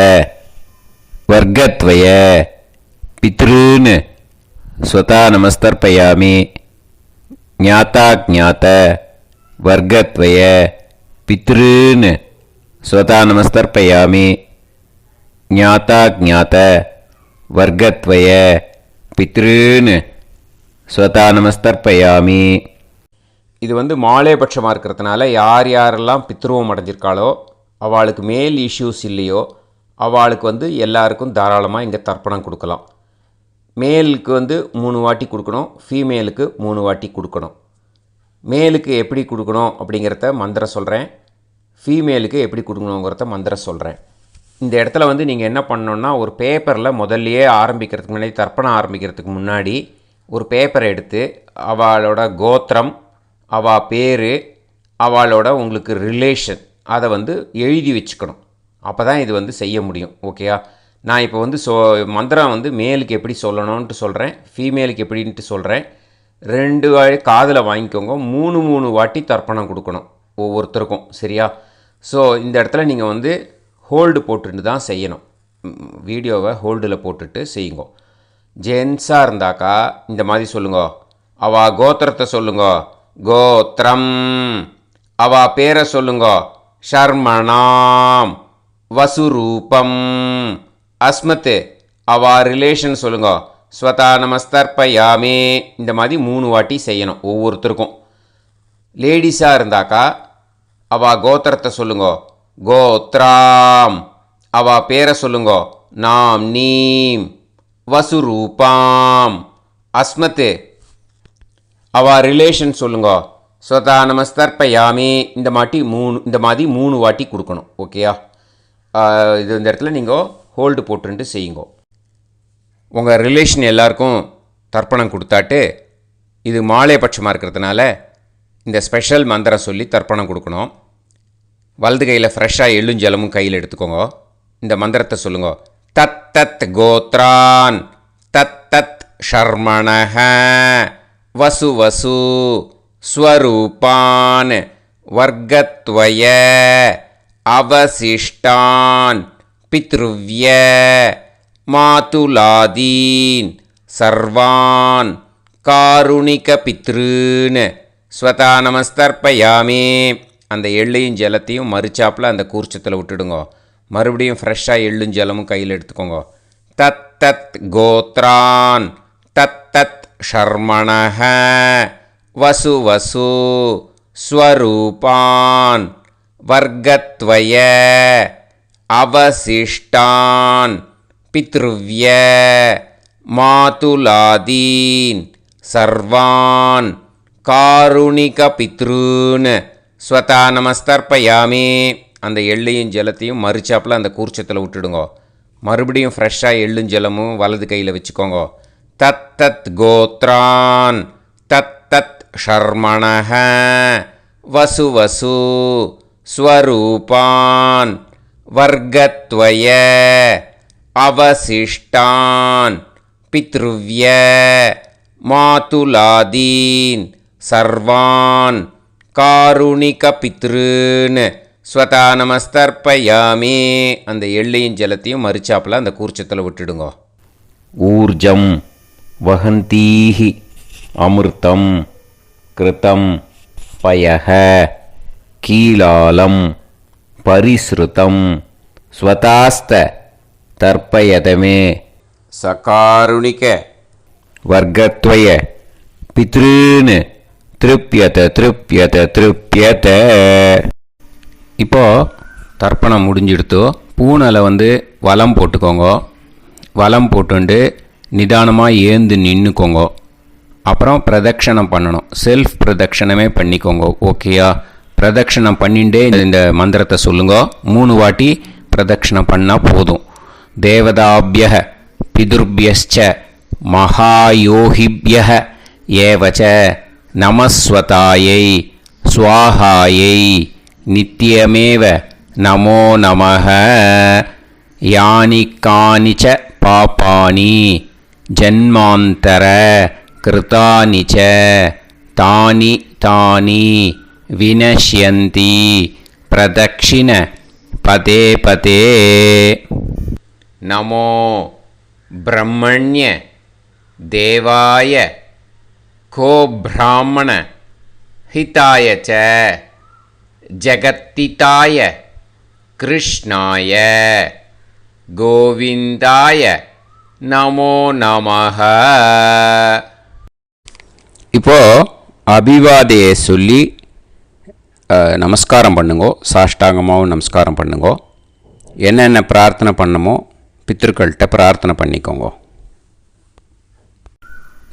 வர்க்கத்வய பித்ருன் ஸ்வதா நமஸ்தர்ப்பயாமி. ஞாத்தா ஜாத்த வர்க்கத்வய பித்ருன் ஸ்வதா நமஸ்தர்ப்பயாமி. ஞாத்தா ஜாத்த வர்க்கத்வய பித்ருன் ஸ்வதா நமஸ்தர்ப்பயாமி. இது மாலேபட்சமாக இருக்கிறதுனால யார் யாரெல்லாம் பித்ருவம் அடைஞ்சிருக்காளோ அவளுக்கு மேல் இஷ்யூஸ் இல்லையோ அவளுக்கு எல்லாருக்கும் தாராளமாக இங்கே தர்ப்பணம் கொடுக்கலாம். மேலுக்கு 3 வாட்டி கொடுக்கணும், ஃபீமேலுக்கு 3 வாட்டி கொடுக்கணும். மேலுக்கு எப்படி கொடுக்கணும் அப்படிங்கிறத மந்திரம் சொல்கிறேன், ஃபீமேலுக்கு எப்படி கொடுக்கணுங்கிறத மந்திரம் சொல்கிறேன். இந்த இடத்துல நீங்கள் என்ன பண்ணணுன்னா, ஒரு பேப்பரில் முதல்லையே ஆரம்பிக்கிறதுக்கு முன்னாடி தர்ப்பணம் ஆரம்பிக்கிறதுக்கு முன்னாடி ஒரு பேப்பரை எடுத்து அவளோட கோத்திரம், அவள் பேர், அவளோட உங்களுக்கு ரிலேஷன் அதை எழுதி வச்சுக்கணும். அப்போ தான் இது செய்ய முடியும். ஓகேயா? நான் இப்போ மந்திரம் மேலுக்கு எப்படி சொல்லணும்ன்ட்டு சொல்கிறேன், ஃபீமேலுக்கு எப்படின்ட்டு சொல்கிறேன். 2 காதில் வாங்கிக்கோங்க. 3 வாட்டி தர்ப்பணம் கொடுக்கணும் ஒவ்வொருத்தருக்கும். சரியா? ஸோ இந்த இடத்துல நீங்கள் ஹோல்டு போட்டுட்டு தான் செய்யணும். வீடியோவை ஹோல்டில் போட்டுட்டு செய்யுங்க. ஜென்ஸாக இருந்தாக்கா இந்த மாதிரி சொல்லுங்க. அவள் கோத்திரத்தை சொல்லுங்க. கோத்திரம். அவள் பேரை சொல்லுங்க. ஷர்மணாம் வசுரூபம். அஸ்மத் அவள் ரிலேஷன் சொல்லுங்க. ஸ்வதா நமஸ்தர்ப்பயாமி. இந்த மாதிரி 3 வாட்டி செய்யணும் ஒவ்வொருத்தருக்கும். லேடிஸாக இருந்தாக்கா அவள் கோத்திரத்தை சொல்லுங்க. கோத்ராம். அவள் பேரை சொல்லுங்க. நாம் நீம் வசுரூபாம். அஸ்மத் அவள் ரிலேஷன் சொல்லுங்க. ஸ்வதா நமஸ்தர்ப்பயாமி. இந்த மாதிரி 3 வாட்டி கொடுக்கணும். ஓகேயா? இந்த இடத்துல நீங்கள் ஹோல்டு போட்டுட்டு செய்யுங்க. உங்கள் ரிலேஷன் எல்லாருக்கும் தர்ப்பணம் கொடுத்தாட்டு இது மாலைபட்சமாக இருக்கிறதுனால இந்த ஸ்பெஷல் மந்திரம் சொல்லி தர்ப்பணம் கொடுக்கணும். வலது கையில் ஃப்ரெஷ்ஷாக எள்ளும் ஜலமும் கையில் எடுத்துக்கோங்க. இந்த மந்திரத்தை சொல்லுங்க. தத் தத் கோத்ரான் தத் தத் ஷர்மணஹ வசு வசு ஸ்வரூபான் வர்க்கத்வய அவசிஷ்டான் பித்ருவ்ய மாதுலாதீன் சர்வான் காருணிக பித்ருன் ஸ்வதா நமஸ்தர்ப்பயாமி. அந்த எள்ளையும் ஜலத்தையும் மறுச்சாப்பில் அந்த கூர்ச்சத்தில் விட்டுடுங்க. மறுபடியும் ஃப்ரெஷ்ஷாக எள்ளும் ஜலமும் கையில் எடுத்துக்கோங்க. தத் தத் கோத்ரான் தத் தத் ஷர்மணஹ வசு வசு ஸ்வரூபான் வர்க்கத்வய அவசிஷ்டான் பித்ருவ்ய மாதுலாதீன் சர்வான் காருணிக பித்ருன் ஸ்வதா நமஸ்தர்ப்பயாமி. அந்த எள்ளையும் ஜலத்தையும் மறுச்சாப்பில் அந்த கூர்ச்சத்தில் விட்டுடுங்க. மறுபடியும் ஃப்ரெஷ்ஷாக எள்ளும் ஜலமும் வலது கையில் வச்சுக்கோங்க. தத் தத் கோத்ரான் தத் தத் ஷர்மணஹ வசு வசு ஸ்வரூபான் வர்க்கத்வய அவசிஷ்டான் பித்ருவ்ய மாதுலாதீன் சர்வான் காருணிக பித்ருன் ஸ்வதா நமஸ்தர்ப்பயாமி. அந்த எள்ளையும் ஜலத்தையும் மறுச்சாப்பில் அந்த கூர்ச்சத்தில் விட்டுடுங்க. ஊர்ஜம் வஹந்தீஹி அமிர்தம் கிருதம் பயஹ கீலாலம் பரிஸ்ருதம் ஸ்வதாஸ்த தர்ப்பயதமே. சகாருணிக வர்க்கத்வய பித்ருன் திருப்யத திருப்யத திருப்யத. இப்போது தர்ப்பணம் முடிஞ்சிடுத்து. பூனலை வலம் போட்டுக்கோங்க. வலம் போட்டுண்டு நிதானமாக ஏந்து நின்றுக்கோங்க. அப்புறம் பிரதட்சணம் பண்ணணும். செல்ஃப் பிரதட்சணமே பண்ணிக்கோங்க. ஓகேயா? பிரதட்சணம் பண்ணிகிட்டே இந்த மந்திரத்தை சொல்லுங்க. 3 வாட்டி பிரதட்சணம் பண்ணால் போதும். தேவதாபியः பிதுர்பியஸ்ச மகாயோகிபியः ஏவச நமஸ்வதாயை ஸ்வாஹாயை நித்யமேவ நமோ நமः. யானி கானிச்ச பாபானி ஜன்மாந்தர கிருதானி ச தானி தானி வினஷ்யந்தி பிரதக்ஷிண பதே பதே. நமோ பிரம்மண்ய தேவாய கோ பிராமண ஹிதாய ச ஜகத்திதாய கிருஷ்ணாய கோவிந்தாய நமோ நமः. இப்போ அபிவாதையை சொல்லி நமஸ்காரம் பண்ணுங்கோ. சாஷ்டாங்கமாகவும் நமஸ்காரம் பண்ணுங்கோ. என்னென்ன பிரார்த்தனை பண்ணமோ பித்திருக்கள்கிட்ட பிரார்த்தனை பண்ணிக்கோங்க.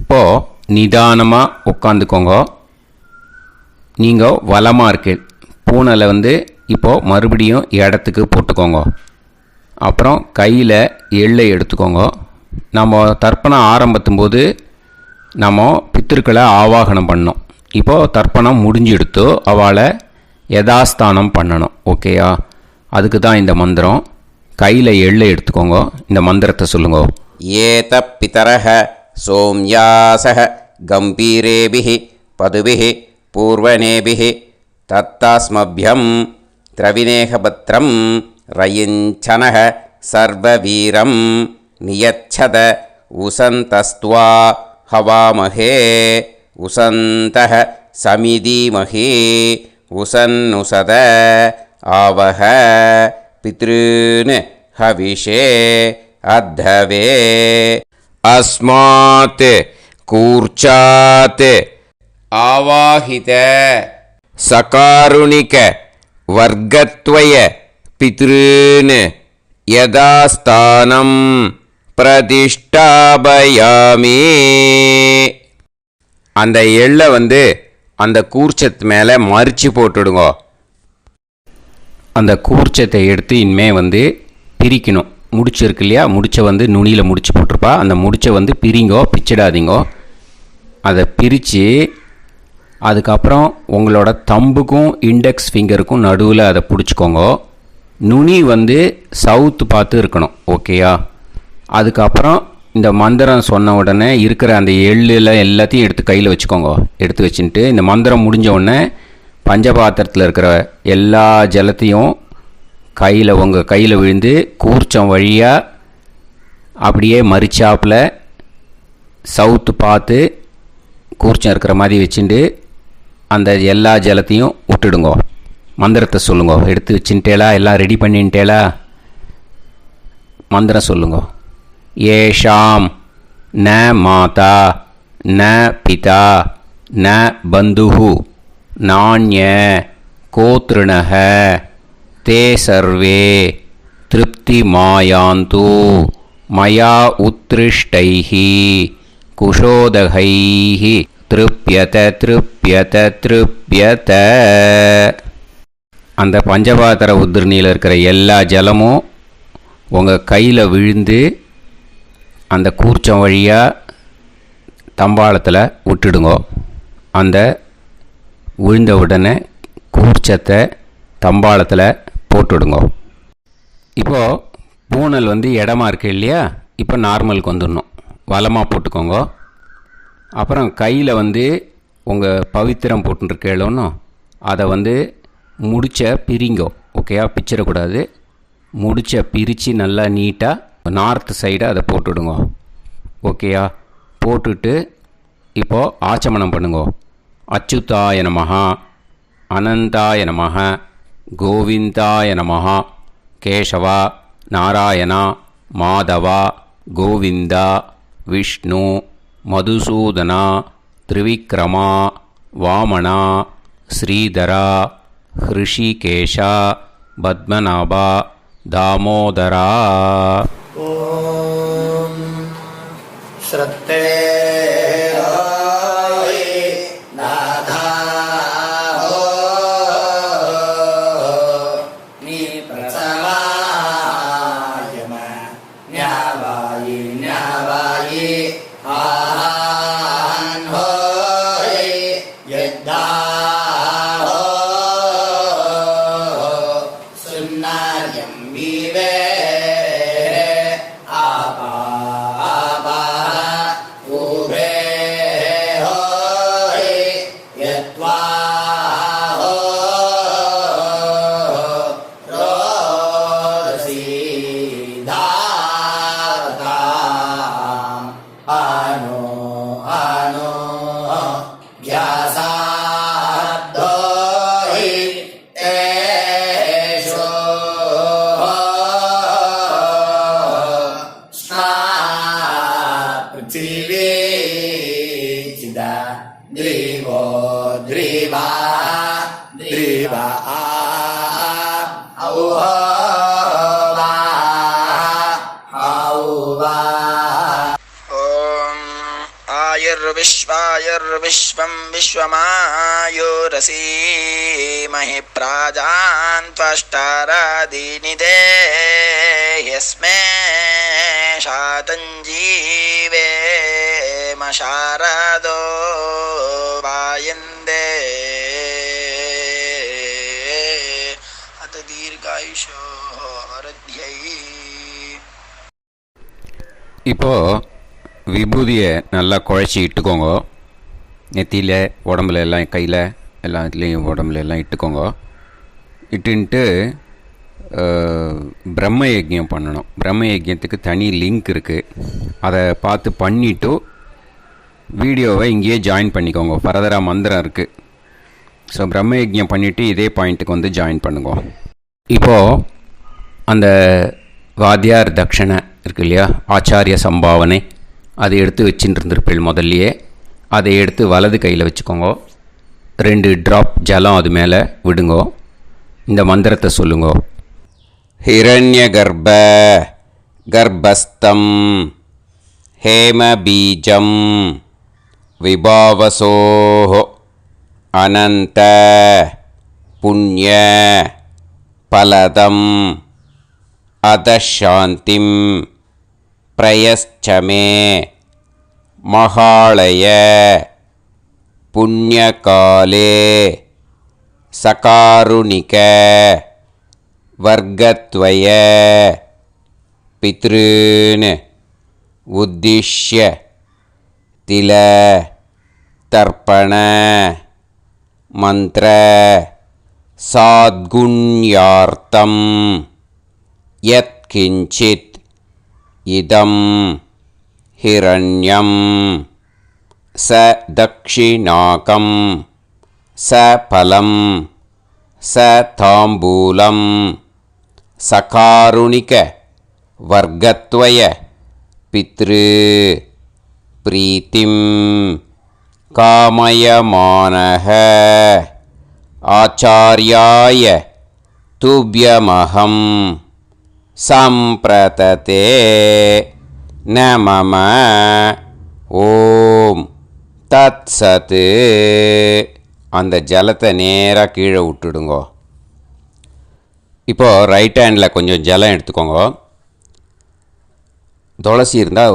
இப்போது நிதானமாக உட்காந்துக்கோங்க. நீங்கள் வலமாக இருக்கு பூனலை இப்போது மறுபடியும் இடத்துக்கு போட்டுக்கோங்க. அப்புறம் கையில் எள்ளை எடுத்துக்கோங்க. நம்ம தர்ப்பணம் ஆரம்பத்தும் போது நம்ம பித்திருக்களை ஆவாகனம் பண்ணோம். இப்போது தர்ப்பணம் முடிஞ்செடுத்து அவளை யதாஸ்தானம் பண்ணணும். ஓகேயா? அதுக்கு தான் இந்த மந்திரம். கையில் எள்ளை எடுத்துக்கோங்க. இந்த மந்திரத்தை சொல்லுங்க. ஏத பிதரஹ சோம்யாசஹ கம்பீரேபிஹி பதுபிஹி பூர்வனேபிஹி தத்தாஸ்மப்யம் திரவிநேகபத்ரம் ரயிஞ்சனஹ சர்வவீரம் நியச்சத உசந்தஸ்த்வா ஹவாமஹே உசந்தஹ சமிதீமஹி உசன்னுசத ஆவஹ பித்ருன் ஹவிஷே அத்தவே. அஸ்மாத் கூர்ச்சாத் ஆவாஹித சகாருணிக வர்க்கத்வய பித்ருன் யதாஸ்தானம் பிரதிஷ்டாபயாமி. அந்த எள்ளை அந்த கூர்ச்சத்து மேலே மறித்து போட்டுடுங்க. அந்த கூர்ச்சத்தை எடுத்து இனிமே பிரிக்கணும். முடிச்சு இருக்கு இல்லையா, முடிச்சை நுனியில் முடிச்சு போட்டிருப்பா. அந்த முடிச்சை பிரிங்கோ, பிச்சிடாதீங்கோ. அதை பிரித்து அதுக்கப்புறம் உங்களோட தம்புக்கும் இண்டெக்ஸ் ஃபிங்கருக்கும் நடுவில் அதை பிடிச்சிக்கோங்க. நுனி சவுத்து பார்த்து இருக்கணும். ஓகேயா? அதுக்கப்புறம் இந்த மந்திரம் சொன்ன உடனே இருக்கிற அந்த எள்ளில் எல்லாத்தையும் எடுத்து கையில் வச்சுக்கோங்க. எடுத்து வச்சுட்டு இந்த மந்திரம் முடிஞ்ச உடனே பஞ்சபாத்திரத்தில் இருக்கிற எல்லா ஜலத்தையும் உங்கள் கையில் விழுந்து கூர்ச்சம் வழியாக அப்படியே மறிச்சாப்பில் சவுத்து பார்த்து கூர்ச்சம் இருக்கிற மாதிரி வச்சுட்டு அந்த எல்லா ஜலத்தையும் விட்டுடுங்க. மந்திரத்தை சொல்லுங்க. எடுத்து வச்சுட்டேலா? எல்லாம் ரெடி பண்ணிட்டேலா? மந்திரம் சொல்லுங்க. ஏஷாம் ந மாதா ந பிதா ந பந்துஹு நாண்ய கோத்ருணஹ தே சர்வே திருப்தி மாயாந்து மயா உத்ருஷ்டைஹி குஷோதகைஹி திருப்யத திருப்யத திருப்யத. அந்த பஞ்சபாத்திர உதிரணியில் இருக்கிற எல்லா ஜலமும் உங்கள் கையில் விழுந்து அந்த கூர்ச்சம் வழியாக தம்பாளத்தில் விட்டுடுங்க. அந்த விழுந்த உடனே கூர்ச்சத்தை தம்பாளத்தில் போட்டுடுங்க. இப்போது பூனல் இடமா இருக்கு இல்லையா, இப்போ நார்மலுக்கு வந்துடணும். வலமாக போட்டுக்கோங்க. அப்புறம் கையில் உங்கள் பவித்திரம் போட்டுருக்கேளோன்னு அதை முடிச்ச பிரிங்கோ. ஓகேயா? பிச்சிடக்கூடாது. முடிச்ச பிரித்து நல்லா நீட்டாக நார்த் சைடை அதை போட்டுடுங்க. ஓகேயா? போட்டுட்டு இப்போது ஆச்சமனம் பண்ணுங்க. அச்சுதாய நமஹ அனந்தாய நமஹ கோவிந்தாய நமஹ கேசவா நாராயணா மாதவா கோவிந்தா விஷ்ணு மதுசூதனா திரிவிக்ரமா வாமனா ஸ்ரீதரா ஹிருஷிகேஷா பத்மநாபா தாமோதரா. ஓம் ஸ்ரத்தே दाहो सुन्नार्यं विवे आपा उभे होय यत्वा रोदसी धाता आनो ज्ञासाद्धोहि तेषु स्ना पृथिवी चिदा द्रिवो द्रिवा द्रिवा औवा औवा आयुर्विश्वायुर्विश्वं विश्वमायुरसीमहि प्राजान् त्वष्टारादीनि देयस्मे शातञ्जीवेम शारदो वायन्दे अत दीर्घायुषो हरद्यै இப்போது விபூதியை நல்லா குழச்சி இட்டுக்கோங்க. நெத்தியில் உடம்புல எல்லாம் கையில் எல்லாத்துலேயும் உடம்புல எல்லாம் இட்டுக்கோங்க. இட்டுன்ட்டு பிரம்ம யஜ்யம் பண்ணணும். பிரம்ம யஜ்யத்துக்கு தனி லிங்க் இருக்குது. அதை பார்த்து பண்ணிவிட்டு வீடியோவை இங்கேயே ஜாயின் பண்ணிக்கோங்க. ஃபர்தராக மந்திரம் இருக்குது. ஸோ பிரம்ம யஜ்யம் பண்ணிவிட்டு இதே பாயிண்ட்டுக்கு வந்து ஜாயின் பண்ணுங்க. இப்போது அந்த வாத்தியார் தட்சணை இருக்கு இல்லையா, ஆச்சாரிய சம்பாவனை, அதை எடுத்து வச்சுட்டு இருந்திருப்பேன் முதல்லையே. அதை எடுத்து வலது கையில் வச்சுக்கோங்க. 2 ட்ராப் ஜலம் அது மேலே விடுங்கோ. இந்த மந்திரத்தை சொல்லுங்க. हिरण्यगर्भ गर्भस्थं हेमबीजं विभावसोः अनन्त पुण्य फलदम् अधशान्तिं प्रयश्च मे महालय पुण्यकाले सकारुणिक वर्गत्वय पितॄन् उद्दिश्य तिल तर्पण मंत्र साद्गुण्यार्थं यत्किंचित् इदं हिरण्यं स दक्षिणाकं स फलं स ताम्बूलं सकारुणिक वर्गत्वय पितृ प्रीतिं कामयमानः आचार्याय तुभ्यमहं सम्प्रतते न मम ஓம் தத் சத்து. அந்த ஜலத்தை நேராக கீழே விட்டுடுங்கோ. இப்போது ரைட் ஹேண்டில் கொஞ்சம் ஜலம் எடுத்துக்கோங்க. துளசி இருந்தால்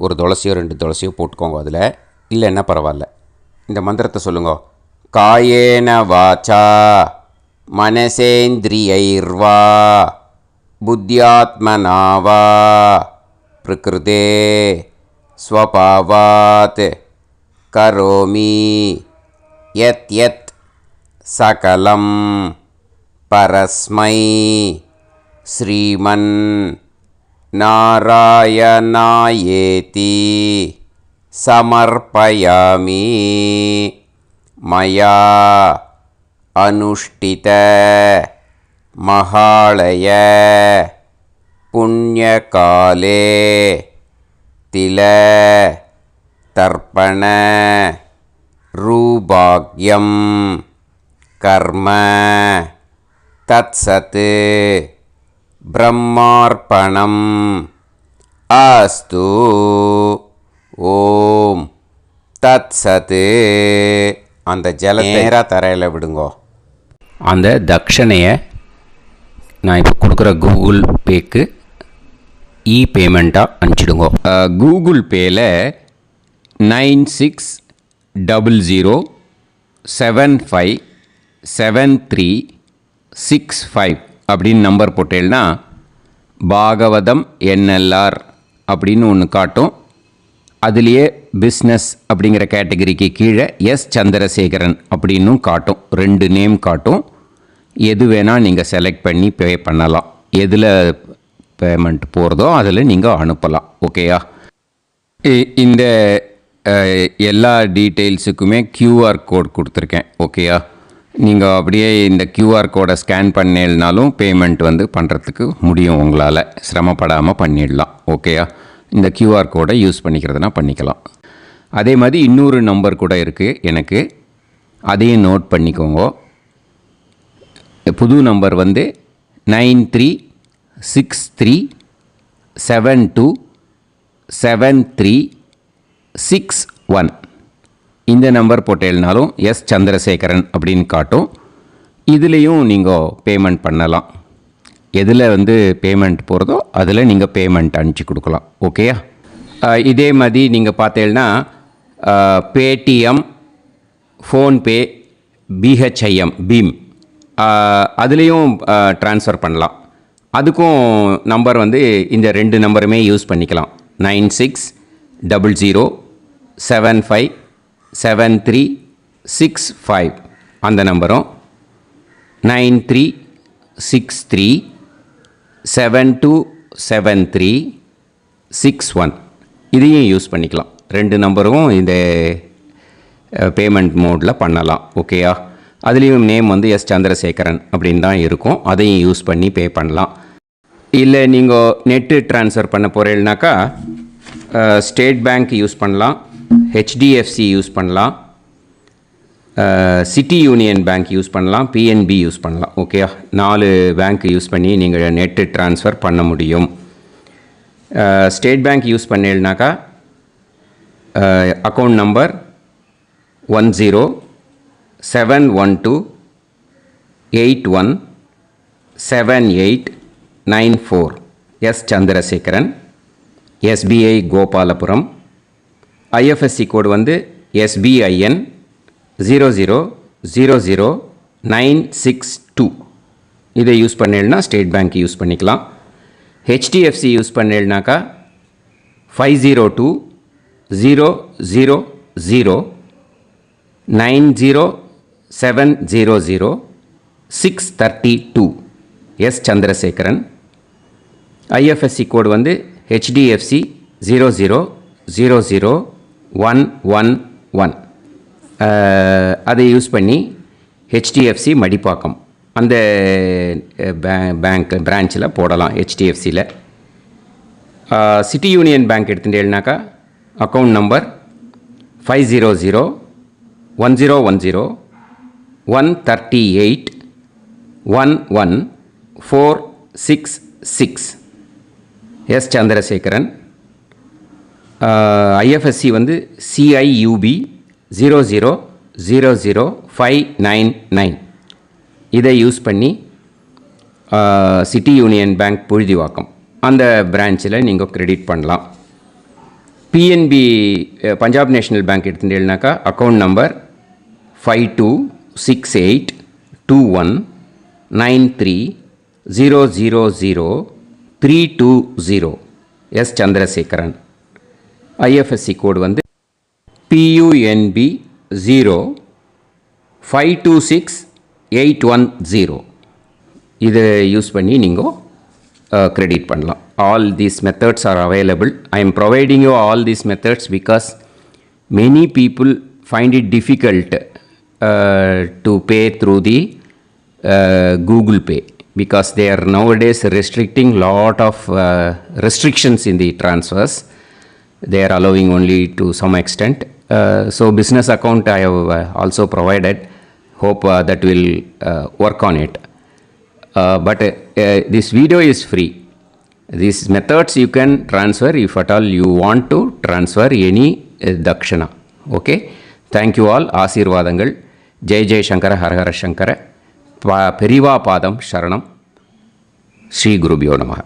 ஒரு துளசியோ 2 துளசியோ போட்டுக்கோங்க. அதில் இல்லைன்னா பரவாயில்ல. இந்த மந்திரத்தை சொல்லுங்க. காயேன வாச்சா மனசேந்திரியைர்வா புத்தியாத்மனாவா பிரகிருதே स्वभावात् करोमि यत् यत् सकलं परस्मै श्रीमन् नारायणायेति समर्पयामि. मया अनुष्ठित महालय पुण्यकाले तिल तर्पण रूपाग्यं कर्म तत्सत् ब्रह्मार्पणम् अस्तु. ஓம் தத் சத்து. அந்த ஜலம் நேராக தரையில் விடுங்கோ. அந்த தட்சணையை நான் இப்போ கொடுக்குற கூகுள் பேக்கு பேமெண்ட்டாக அனுப்பிச்சிடுங்க. கூகுள் பேயில் 9600 757365 அப்படின்னு நம்பர் போட்டேன்னா பாகவதம் NLR அப்படின்னு ஒன்று காட்டும். அதுலேயே பிஸ்னஸ் அப்படிங்கிற கேட்டகரிக்கு கீழே எஸ் சந்திரசேகரன் அப்படின்னும் காட்டும். 2 நேம் காட்டும். எது வேணால் நீங்கள் செலக்ட் பண்ணி பே பண்ணலாம். எதில் பேமெண்ட் போகிறதோ அதில் நீங்கள் அனுப்பலாம். ஓகேயா? இந்த எல்லா டீட்டெயில்ஸுக்குமே QR கோட் கொடுத்துருக்கேன். ஓகேயா? நீங்கள் அப்படியே இந்த QR கோடை ஸ்கேன் பண்ணேன்னாலும் பேமெண்ட் பண்ணுறதுக்கு முடியும். உங்களால் சிரமப்படாமல் பண்ணிடலாம். ஓகேயா? இந்த QR கோடை யூஸ் பண்ணிக்கிறதுனா பண்ணிக்கலாம். அதே மாதிரி இன்னொரு நம்பர் கூட இருக்குது எனக்கு. அதையும் நோட் பண்ணிக்கோங்க. புது நம்பர் 9363727361. இந்த நம்பர் போட்டேல்னாலும் எஸ் சந்திரசேகரன் அப்படின்னு காட்டும். இதுலேயும் நீங்கள் பேமெண்ட் பண்ணலாம். எதில் பேமெண்ட் போகிறதோ அதில் நீங்கள் பேமெண்ட் அனுப்பிச்சி கொடுக்கலாம். ஓகேயா? இதே மாதிரி நீங்கள் பார்த்தேன்னா பேடிஎம், ஃபோன்பே, BHIM பீம் அதுலேயும் ட்ரான்ஸ்ஃபர் பண்ணலாம். அதுக்கும் நம்பர் இந்த 2 நம்பருமே யூஸ் பண்ணிக்கலாம். 9600757365 அந்த நம்பரும் 9363727361 இதையும் யூஸ் பண்ணிக்கலாம். 2 நம்பரும் இந்த பேமெண்ட் மோடில் பண்ணலாம். ஓகேயா? அதுலேயும் நேம் எஸ் சந்திரசேகரன் அப்படின்னு தான் இருக்கும். அதையும் யூஸ் பண்ணி பே பண்ணலாம். இல்லை நீங்கள் நெட்டு ட்ரான்ஸ்ஃபர் பண்ண போகிறீங்கனாக்கா ஸ்டேட் பேங்க் யூஸ் பண்ணலாம், HDFC யூஸ் பண்ணலாம், சிட்டி யூனியன் பேங்க் யூஸ் பண்ணலாம், PNB யூஸ் பண்ணலாம். ஓகேயா? 4 பேங்க் யூஸ் பண்ணி நீங்கள் நெட்டு ட்ரான்ஸ்ஃபர் பண்ண முடியும். ஸ்டேட் பேங்க் யூஸ் பண்ணீங்கனாக்கா account number 1071281789 S Chandrasekaran, SBI Gopalapuram. IFSC code SBIN 0000962. இதை யூஸ் பண்ணேன்னா ஸ்டேட் பேங்க் யூஸ் பண்ணிக்கலாம். HDFC யூஸ் பண்ணேன்னாக்கா 5020009007000632 S Chandrasekaran. IFSC code HDFC 0000111. அதை யூஸ் பண்ணி HDFC மடிப்பாக்கம் அந்த பேங்க் பிரான்ச்சில் போடலாம். HDFCயில் சிட்டி யூனியன் பேங்க் எடுத்துட்டேன்னாக்கா account number 500101381146 S Chandrasekaran. IFSC CIUB 0000599. இதை யூஸ் பண்ணி சிட்டி யூனியன் பேங்க் புழுதிவாக்கம் அந்த பிரான்ச்சில் நீங்கள் கிரெடிட் பண்ணலாம். PNB பஞ்சாப் நேஷ்னல் பேங்க் எடுத்துட்டேன்னாக்கா account number 52682193000320 S Chandrasekaran. IFSC code PUNB 0526810. இதை யூஸ் பண்ணி நீங்கள் கிரெடிட் பண்ணலாம். All these methods are available. I am providing you all these methods because many people find it difficult to pay through the Google Pay because they are nowadays restricting lot of restrictions in the transfers. They are allowing only to some extent. So business account I have also provided. Hope that will work on it. But this video is free. These methods you can transfer if at all you want to transfer any dakshana. Okay? Thank you all. ஆசீர்வாதங்கள். ஜெய் ஜெய் சங்கர ஹர ஹர சங்கர. பெரிவா பாதம் சரணம். ஸ்ரீ குருபியோ நமஹ.